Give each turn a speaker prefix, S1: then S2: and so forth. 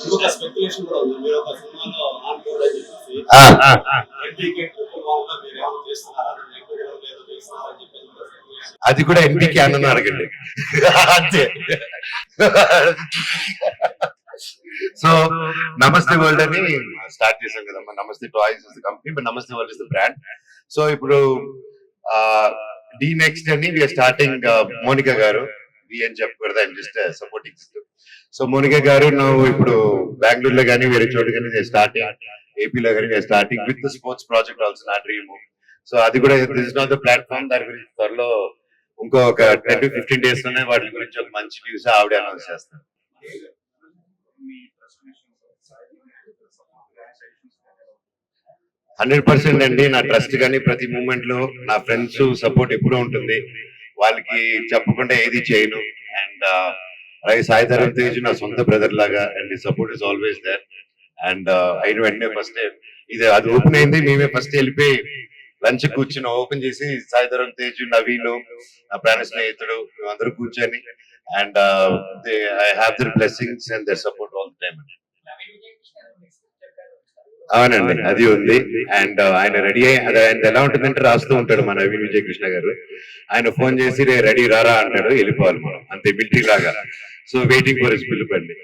S1: ఇంకొక స్పెక్యులేషన్ కూడా ఉంది. మీరు ఒక సినిమాలో ఆన్‌బోర్డ్ అని చెప్పేసి ఎన్టీకే ట్రిపుల్ వన్ లో మీరు ఏమైనా చేస్తున్నారా? లేదో చేస్తున్నారా అని చెప్పేసి కూడా speculation.
S2: అది కూడా ఎన్టీకే అన్న అడగండి అంతే. సో నమస్తే వరల్డ్ అని స్టార్ట్ చేశాం కదమ్మా. Namaste toys is the company, but Namaste world is the brand. So ఇప్పుడు డి నెక్స్ట్ అని వీఆర్ స్టార్టింగ్. మోనికా గారు వి అని చెప్పకూడదు, I'm just supporting. So Monica గారు నువ్వు ఇప్పుడు బెంగళూరులో కానీ వేరే చోటు కానీ స్టార్టింగ్, ఏపీలో కానీ starting with sports project also నా డ్రీమ్. సో అది కూడా this is not the platform. దాని గురించి త్వరలో ఇంకొక 10 to 15 days లోనే వాటి గురించి ఒక మంచి న్యూస్ ఆవిడ అనౌన్స్ చేస్తారు.
S1: మీ ట్రస్ట్
S2: 100% అండి. నా ట్రస్ట్ కానీ ప్రతి మూమెంట్ లో నా ఫ్రెండ్స్ సపోర్ట్ ఎప్పుడూ ఉంటుంది. వాళ్ళకి చెప్పకుండా ఏది చేయను. అండ్ అలాగే సాయి ధరమ్ తేజ్ నా సొంత బ్రదర్ లాగా, and support is always there. And అయిన వెంటనే ఫస్ట్ ఇది అది ఓపెన్ అయింది, మేమే ఫస్ట్ వెళ్ళిపోయి లంచ్ కూర్చుని ఓపెన్ చేసి సాయి ధరమ్ తేజ్, నవీన్, నా ప్రాణ స్నేహితుడు మేమందరూ కూర్చొని, and I have their blessings and their support all the time. అవునండి, అది ఉంది. అండ్ ఆయన రెడీ అయ్యి అది ఆయన ఎలా ఉంటుందంటే రాస్తూ ఉంటాడు మన నవీన్ విజయ్ కృష్ణ గారు. ఆయన ఫోన్ చేసి రెడీ రారా అంటాడు, వెళ్ళిపోవాలి మనం అంతే, మిలిటరీ లాగా. So waiting for his పిలుపండి.